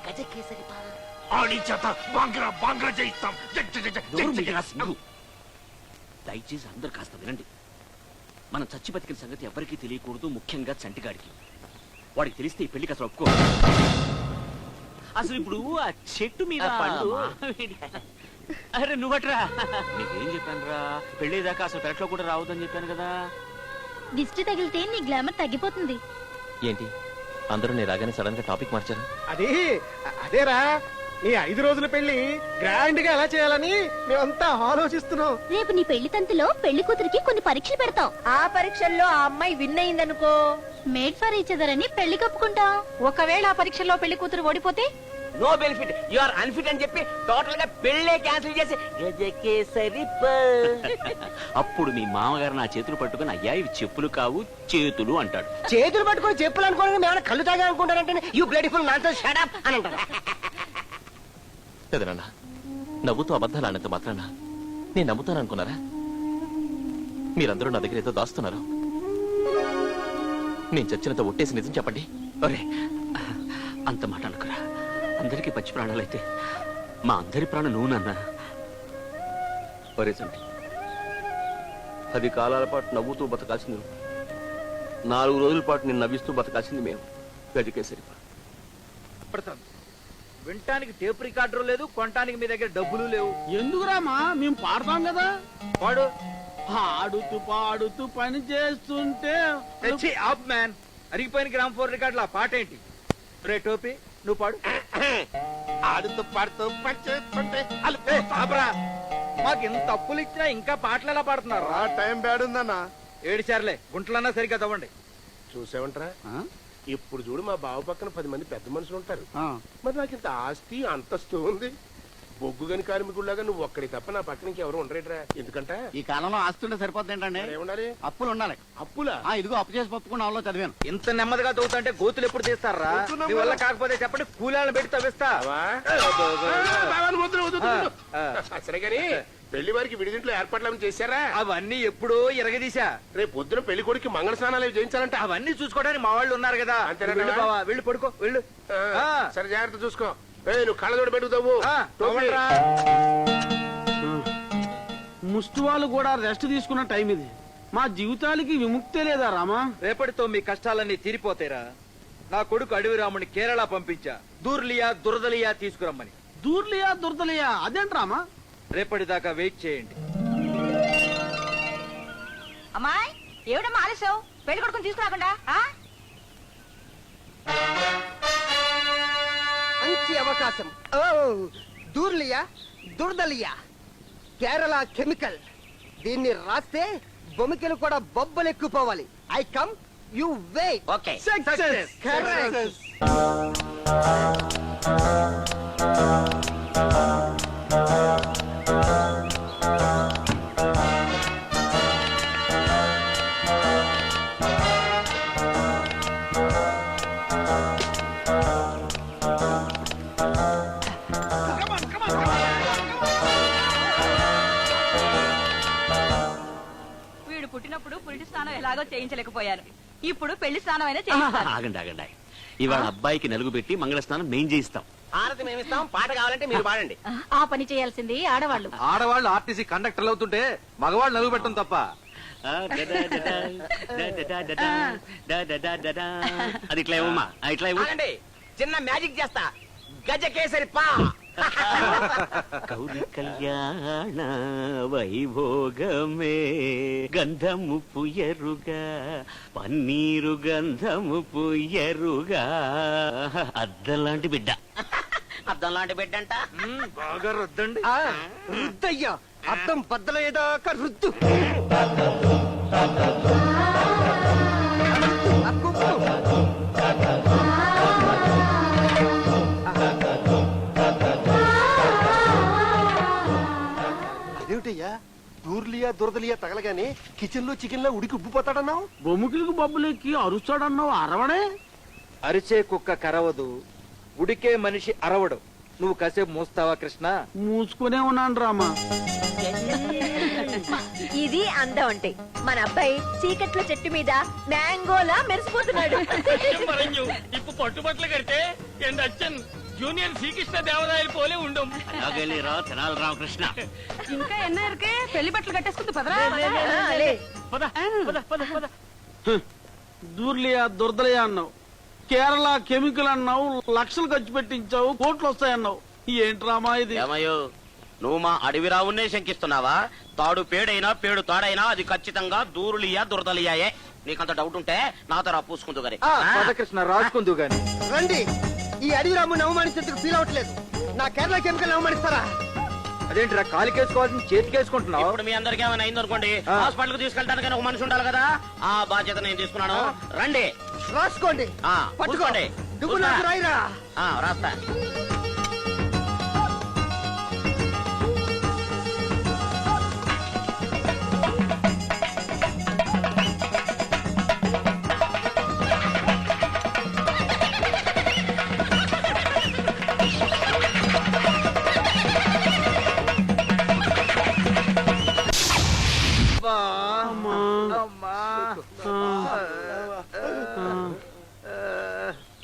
గజకేసరి పాల ఆడి చేత బాంగ్రా బాంగ్రా చేయిస్తాం. దయచేసి అందరు కాస్త వినండి. మనం చచ్చి బతికిన సంగతి ఎవరికీ తెలియకూడదు, ముఖ్యంగా చంటిగాడికి. వాడికి తెలిస్తే ఈ పెళ్లికి అసలు ఒప్పుకో. అసలు ఇప్పుడు ఆ చెట్టు మీద పండు. అరే నువ్వట్రా, నీకేం చెప్పాను రా, పెళ్ళేదాకా అసలు పెరట్లో కూడా రావద్దని చెప్పాను కదా. దిష్టి తగిలితే నీ గ్లామర్ తగ్గిపోతుంది. ఏంటి అందరూ నేను రాగానే సడన్ గా టాపిక్ మార్చారు? అదేరా నీ 5 రోజుల పెళ్లి గ్రాండ్ గా ఎలా చేయాలని మేమంతా ఆలోచిస్తున్నాం. రేపు నీ పెళ్లి తంతులో పెళ్లి కూతురికి కొన్ని పరీక్షలు పెడతాం. ఆ పరీక్షల్లో ఆ అమ్మాయి విన్ అయిందనుకో, మేడ్ ఫర్ ఈచ్ అదర్ అని పెళ్లి కప్పుకుంటాం. ఒకవేళ ఆ పరీక్షల్లో పెళ్లి కూతురు ఓడిపోతే no benefit, you are unfit అని చెప్పి టోటల్ గా పెళ్లే క్యాన్సిల్ చేసి గజకేసరి అప్పుడు మీ మామగారు నా చేతులు పట్టుకుని అయ్యా ఇవి చెప్పులు కావు చేతులు అంటాడు. చేతులు పట్టుకొని చెప్పులు అనుకోని మేము కళ్ళు తాగా అనుకుంటారంటే యూ బ్యూటిఫుల్ నాతో షట్ అప్ అని అంటారు. నాన్న నవ్వుతూ అబద్ధాలు అన్నంత మాత్రాన నేను నమ్ముతాను అనుకున్నారా? మీరందరూ నా దగ్గర ఏదో దాస్తున్నారు. నేను చచ్చినంత ఒట్టేసి నిజం చెప్పండి. ఒరే అంత మాట అనుకురా, అందరికీ పచ్చి ప్రాణాలైతే మా అందరి ప్రాణం నువ్వు నాన్న. ఒరే సంటి, 10 కాలాల పాటు నవ్వుతూ బతకాల్సింది నువ్వు, 4 రోజుల పాటు నేను నవ్విస్తూ బతకాల్సింది మేము. గజకేసరి వినటానికి టేప్ రికార్డర్ లేదు, కొనటానికి మీ దగ్గర డబ్బులు లేవు. ఎందుకురామా మేము పాడతాం కదా. వాడు ఆడుతూ పాడుతూ పని చేస్తుంటే ఆప్ మ్యాన్, అరిగిపోయిన గ్రామ్ 4 రికార్డులు. ఆ పాట ఏంటి? రే టోపీ నువ్వు పాడు. ఆడుతూ పాడుతూ పచ్చేస్తుంటే మాకు ఇంత అప్పులు ఇచ్చినా ఇంకా పాటలు ఎలా పాడుతున్నారు? ఆ టైం బ్యాడ్ ఉందన్నా. ఏడిచారులే, గుంటలన్నా సరిగ్గా తవ్వండి. చూసావంటరా, ఇప్పుడు చూడు మా బావ పక్కన 10 మంది పెద్ద మనుషులు ఉంటారు. మరి నాకు ఇంత ఆస్తి అంతస్తు ఉంది. బొగ్గు గని కార్మికుడిలాగా నువ్వు ఒక్కడి తప్ప నా పక్కన ఇంకెవరు ఉండరేట్రా. ఎందుకంట ఈ కాలంలో ఆస్తుంటే సరిపోతుంది ఏంటండి, ఏముండాలి? అప్పులు ఉండాలి. అప్పులా? ఇదిగో అప్పు చేసి పప్పుకున్న వాళ్ళు చదివాను. ఇంత నెమ్మదిగా తవ్వుతుంటే గోతులు ఎప్పుడు తీస్తారా? మీ వల్ల కాకపోతే చెప్పండి, కూలాలను పెట్టి తవ్విస్తా. సరే గాని పెళ్లి వారికి విడిదింట్లో ఏర్పాట్లు చేశారా? అవన్నీ ఎప్పుడో ఎరగదీశా. రేపు పొద్దున పెళ్లి కొడుకు మంగళ స్నానాలు చేయించాలంట. అవన్నీ చూసుకోవడానికి మా వాళ్ళు ఉన్నారు కదా. వెళ్ళు బావా, వెళ్ళు పడుకో, వెళ్ళు. సరే జాగ్రత్త చూసుకో. నువ్వు కళ్ళజోడు పెట్టుతావు. ముష్టి వాళ్ళు కూడా రెస్ట్ తీసుకున్న టైం ఇది. మా జీవితాలకి విముక్తే లేదా రామా? రేపటితో మీ కష్టాలన్నీ తీరిపోతేరా. నా కొడుకు అడవి రాముని కేరళ పంపించా, దూర్లియా దురదలియా తీసుకురమ్మని. దూర్లియా దురదలియా అదేంటి రామా? రేపటి దాకా వెయిట్ చేయండి. అమ్మాయి ఏమిటమ్మా ఆలస్యం? పెళ్లి కొడుకుని తీసుకురాకుండా మంచి అవకాశం. దూర్లియా దుర్దలియా కేరళ కెమికల్. దీన్ని రాస్తే బొమ్మికలు కూడా బొబ్బలెక్కుపోవాలి. I come, you wait. Okay. Success. Correct. వీడు పుట్టినప్పుడు పురిటి స్నానం ఎలాగో చేయించలేకపోయాను, ఇప్పుడు పెళ్లి స్నానం అయినా చేయిస్తాను. ఆగండి ఆగండి, ఇవాళ అబ్బాయికి నలుగు పెట్టి మంగళ స్నానం మేం చేయిస్తాం. హారతి మేమిస్తాం, పాట కావాలంటే మీరు పాడండి. ఆ పని చేయాల్సింది ఆడవాళ్ళు. ఆడవాళ్ళు ఆర్టీసీ కండక్టర్లు అవుతుంటే మగవాళ్ళు నలుగు పెట్టడం తప్ప. అది ఇట్లా ఇవ్వమ్మా, ఇట్లా ఇవ్వు. చిన్న మ్యాజిక్ చేస్తా. గజకేసరి పా. గౌరి కళ్యాణ వైభోగమే గంధము పుయ్యరుగా, పన్నీరు గంధము పుయ్యరుగా, అద్దలాంటి బిడ్డ. అద్దం లాంటి బిడ్డ అంట. బాగా రుద్దండి. రుద్దయ్యా, అద్దం బద్దలయ్యేదాకా రుద్దు. అదేమిటయ్యా, దూర్లియా దురదలియా తగలగానే కిచెన్ లో చికెన్ లో ఉడికి ఉబ్బిపోతాడన్నావు. బొమ్మికిలకు బొబ్బులెక్కి అరుస్తాడన్నావు, అరవడే? అరిచే కుక్క కరవదు, ఉడికే మనిషి అరవడు. నువ్వు కాసేపు మూస్తావా కృష్ణ? మూసుకునే ఉన్నాను రామా. ఇది అందం అంటే. మన అబ్బాయి చీకట్ల చెట్టు మీద మ్యాంగోలా మెరిసిపోతున్నాడు. ఇప్పుడు పట్టుబట్టలు కడితే జూనియర్ శ్రీకృష్ణ దేవరాయలు పోలే ఉండం అలాగేలేరా తెనాలి రామకృష్ణ. ఇంకా ఎన్న ఇరుకే పెళ్లి బట్టలు కట్టేసుకుంది పదరా పద పద పద పద. దూర్లియా దురదలియా అన్నావు, కేరళ కెమికల్ అన్నావు, లక్షలు ఖర్చు పెట్టించావు, కోట్లు వస్తాయన్నావు. ఏంటి రామా ఇది? ఏమయ్యో, నువ్వు మా అడవి రావునే శంకిస్తున్నావా? తాడు పేడైనా పేడు తాడైనా అది ఖచ్చితంగా దూరులియా దురదలియాయే. నీకంత డౌట్ ఉంటే నాతో రా పూసుకుందు గారి. కృష్ణ రాసుకుందు గాని. రండి, ఈ అడవి రాముని అవమానించేందుకు ఫీల్ అవ్వట్లేదు. నా కేరళ కెమికల్ అవమానిస్తారా? అదేంటిరా కాలికేసుకోవాల్సింది చేతికేసుకుంటున్నావు? ఇప్పుడు మీ అందరికి ఏమైనా అయిందనుకోండి, హాస్పిటల్ కు తీసుకెళ్ళడానికి ఒక మనిషి ఉండాలి కదా. ఆ బాధ్యత నేను తీసుకున్నాను. రండి రాసుకోండి, పట్టుకోండి. నువ్వు నాకు రాయిరా. రాస్తా.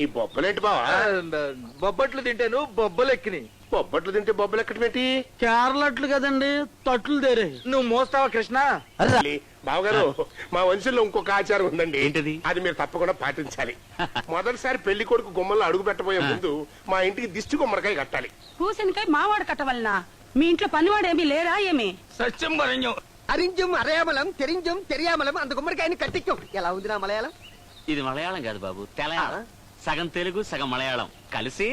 ఈ బొబ్బలేంటి బావా? బొబ్బట్లు తింటేను బొబ్బలెక్కిని. బొబ్బట్లు తింటే బొబ్బలు ఎక్కడమేంటి? కేరళట్లు కదండి, తట్లు దేరే. నువ్వు మోస్తావా కృష్ణ? బావగారు, మా వంశంలో ఇంకొక ఆచారం ఉందండి. ఏంటది? అది మీరు తప్పకుండా పాటించాలి. మొదటిసారి పెళ్లి కొడుకు గుమ్మల్లో అడుగు పెట్టబోయే ముందు మా ఇంటికి దిష్టి గుమ్మడికాయ కట్టాలి. పూసనికాయ మావాడు కట్టవలనా? మీ ఇంట్లో పనివాడేమీ లేరా ఏమి? సత్యం వరణ్యం. అరింజం అరయామలం తెరింజం తెరియామలం అంత గుమ్మడికాయని కట్టించాం. ఎలా ఉంది నా మలయాళం? ఇది మలయాళం కాదు బాబు, తెలయాళం. సగం తెలుగు సగం మలయాళం కలిసి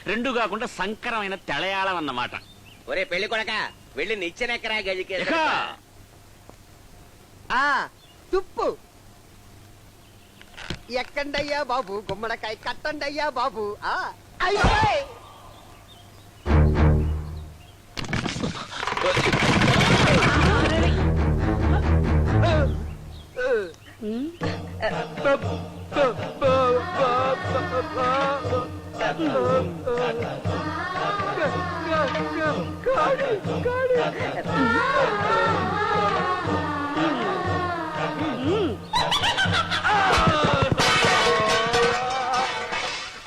రెండు కాకుండా సంకరమైన తెలయాళం అన్నమాట. ఒరే పెళ్లి కొడక, వెళ్ళి నిచ్చెనెక్కరా గదికి. తుప్పు ఎక్కండయ్యా బాబు, గుమ్మడికాయ కట్టండయ్యా బాబు.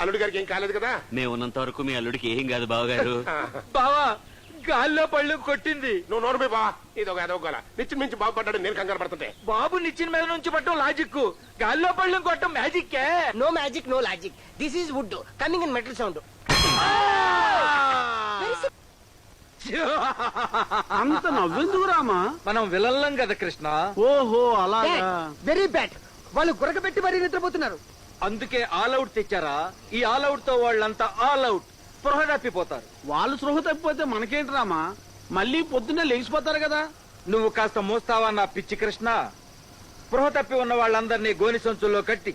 అల్లుడి గారికి ఏం కాలేదు కదా? మేము ఉన్నంత వరకు మీ అల్లుడికి ఏం కాదు బావగారు. బావా, గాల్లో పళ్ళు కొట్టింది. నువ్వు నోరు పోయి బావా, ఇదొక ఎదవగల నిచ్చిన మించి బాగుపడ్డాడు. నేను కంగారు పడుతుంటే బాబు నిచ్చిన మీద నుంచి పట్టడం లాజిక్, గాల్లో పళ్ళు కొట్టడం magic. No magic, no logic. This is wood coming in metal sound. అంత నవ్వెందుకు రామా? మనం విలల్లం కదా కృష్ణ. ఓహో అలాగా. Very bad. వాళ్ళు గురకబెట్టి మరీ నిద్రపోతున్నారు. అందుకే ఆల్ అవుట్ తెచ్చారా? ఈ ఆల్ అవుట్ తో వాళ్ళంతా ఆల్ అవుట్ స్పృహ తప్పిపోతారు. వాళ్ళు సృహ తప్పిపోతే మనకేంటి రామా? మళ్ళీ పొద్దున్నే లేచిపోతారు కదా. నువ్వు కాస్త మోస్తావా నా పిచ్చి కృష్ణ? స్పృహ తప్పి ఉన్న వాళ్ళందరినీ గోని సంచుల్లో కట్టి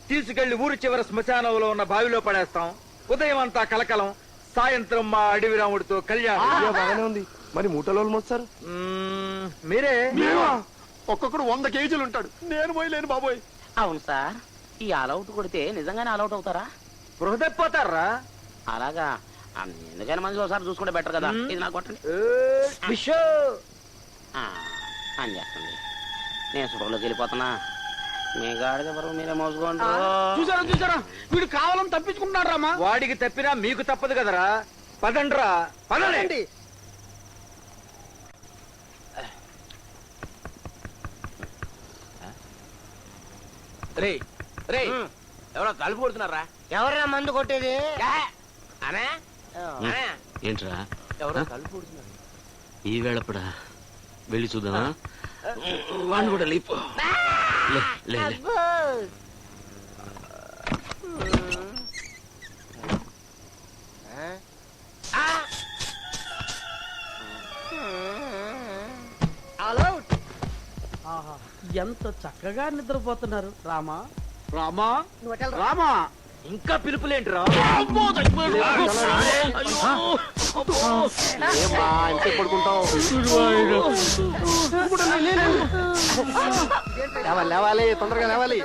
తీసుకెళ్లి ఊరి చివర శ్మశానంలో ఉన్న బావిలో పడేస్తాం. ఉదయం అంతా కలకలం, సాయంత్రం మా అడవి రాముడితో కళ్యాణం. బాగానే ఉంది. మరి మూటలో మోస్తారు మీరే. ఒక్కొక్కడు 100 కేజీలు ఉంటాడు. నేను పోయలేను బాబోయ్. అవును సార్, ఈ ఆల్అౌట్ కొడితే నిజంగానే ఆల్అౌట్ అవుతారా? స్పృహ తప్పిపోతారా? అలాగా? ఎందుకైనా మంచి ఒకసారి చూసుకుంటే బెటర్ కదా. ఇది నాకు కొట్టండి. అని చేస్తుంది. నేను స్పృహలోకి వెళ్ళిపోతున్నా. మీ గాడిద బరువు మీరే మోసుకోండి. చూసారా చూసారా, వీడు కావాలని తప్పించుకుంటున్నాడు రామా. వాడికి తప్పినా మీకు తప్పదు కదరా. పదండ్రా, పదండి. రే రే, ఎవరో తలుపు కొడుతున్నారా? ఎవరైనా మందు కొట్టేది? ఏంట్రా ఎవరో తలుపు కొడుతున్నారు. ఈ వేళప్పుడా వెళ్ళి చూద్దామా? వాడిని కూడా లేపు. లే, లే, లే. ఎంత చక్కగా నిద్రపోతున్నారు రామా. రామా రామా, ఇంకా పిలుపులేంట్రా? లేవాలి, తొందరగా లేవాలి.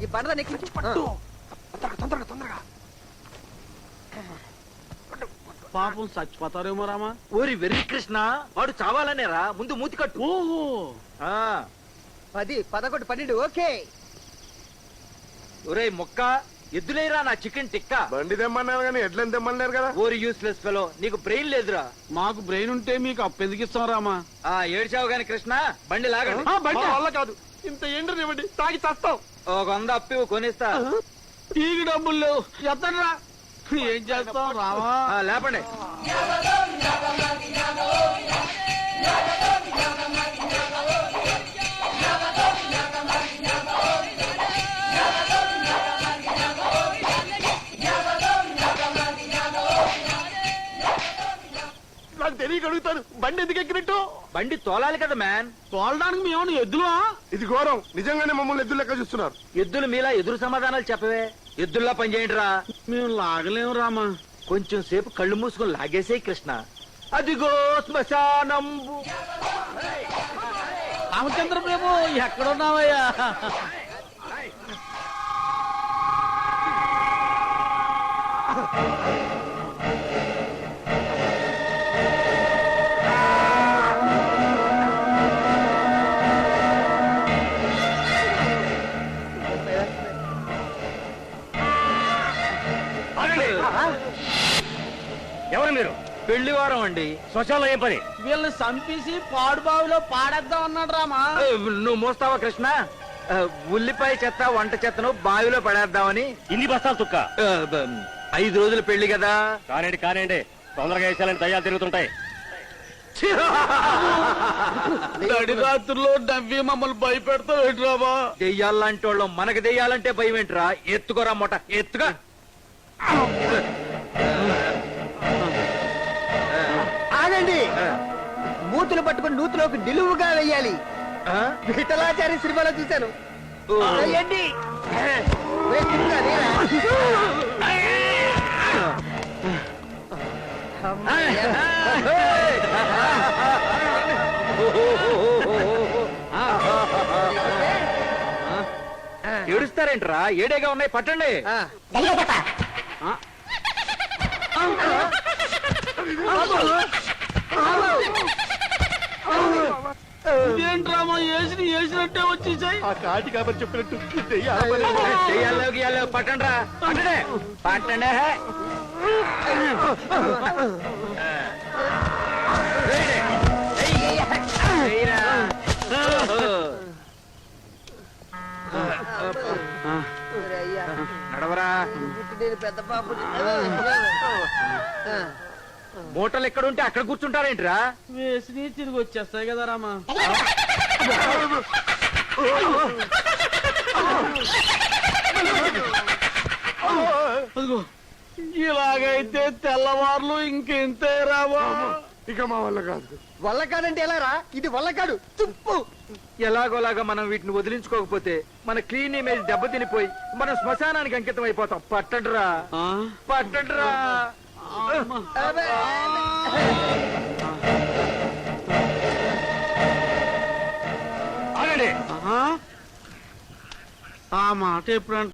ఈ బండ నెక్కించి పట్టు. తొందరగా తొందరగా. పాపం చచ్చిపోతారేమో రామా. ఓరి వెర్రి కృష్ణ, వాడు చావాలనేరా. ముందు మూతి కట్టు. ఓహో 10, 11, 12. ఓకే. ఒరేయ్ మొక్క ఎద్దులేరా నా చికెన్ టిక్కా. బండి తెమ్మన్నారు కానీ ఎడ్లని తెమ్మన్నారు కదా. ఓరి యూస్లెస్ ఫెలో, నీకు బ్రెయిన్ లేదురా. మాకు బ్రెయిన్ ఉంటే మీకు అప్పెందుకిస్తాం రామా? ఆ ఏడ్చావు గాని కృష్ణ, బండి లాగండి. బండి వల్ల కాదు, ఇంత ఎండ్రనివ్వండి, తాగి చస్తాం. ఒక 100 అప్పి కొనిస్తా. టీకి డబ్బులు లేవు, ఎత్తనరా. ఏం చేస్తాం రామా? లేపండి. నాకు తెలియక అడుగుతాను, బండి ఎందుకు ఎక్కినట్టు? బండి తోలాలి కదా మ్యాన్. తోలడానికి మేము ఎద్దులా? ఇది ఘోరం, నిజంగానే మమ్మల్ని ఎద్దులు లెక్క చూస్తున్నారు. ఎద్దులు మీలా ఎదురు సమాధానాలు చెప్పవే. ఎద్దుల్లా పని చేయండి రా. మేము లాగలేము రామా. కొంచెం సేపు కళ్ళు మూసుకొని లాగేసే కృష్ణ. అదిగో శ్మశానంబు. రామచంద్ర ప్రభు, ఎక్కడున్నావయ్యా? ఎవరు మీరు? పెళ్లి వారం అండి. శ్మశానంలో ఏం పని? వీళ్ళని చంపేసి పాడు బావిలో పాడేద్దాం అన్నాడు రామా. నువ్వు మోస్తావా కృష్ణ? ఉల్లిపాయ చెత్త వంట చెత్తను బావిలో పడేద్దామని. ఇన్ని బస్తాలు తుక్క. 5 రోజులు పెళ్లి కదా. కానివ్వండి, తొందరగా వేసాలని దయ్యాలు తిరుగుతుంటాయి. నడిరాత్రుల్లో నవ్వి మమ్మల్ని భయపెడతావు ఏంటి రామా? దెయ్యాలంటే వాళ్ళం, మనకి దెయ్యాలంటే భయం ఏంట్రా? ఎత్తుకోరా మొట, ఎత్తుగా. ఆగండి, మూతులు పట్టుకుని నూతులోకి నిలువుగా వెయ్యాలి. విఠలాచారి సినిమాలో చూశాను. వెయ్యండి. ఏడుస్తారేంట్రా? ఏడేగా ఉన్నాయి, పట్టండి. ఇదేంట్రామా, వేసినట్టే వచ్చేసాయి. ఆ కాటి కాబట్టి చెప్పినట్టు దెయ్యాలు పట్టండి రా. పట్టండి పట్టండి. నడవరా. పెద్ద పాపు మూటలు ఎక్కడుంటే అక్కడ కూర్చుంటారేంట్రా? వేసి తిరిగి వచ్చేస్తాయి కదా రామా. అదిగో, ఇలాగైతే తెల్లవార్లు ఇంకెంతే రామా. ఇక మా వల్ల కాదు. వల్ల కాదంటే ఎలా రా? ఇది వల్ల కాదు, తుప్పు. ఎలాగోలాగా మనం వీటిని వదిలించుకోకపోతే మన క్లీన్ ఇమేజ్ దెబ్బతినిపోయి మనం శ్మశానానికి అంకితం అయిపోతాం. పట్టండిరా, పట్టండిరా. ఆ మాట ఎప్పుడు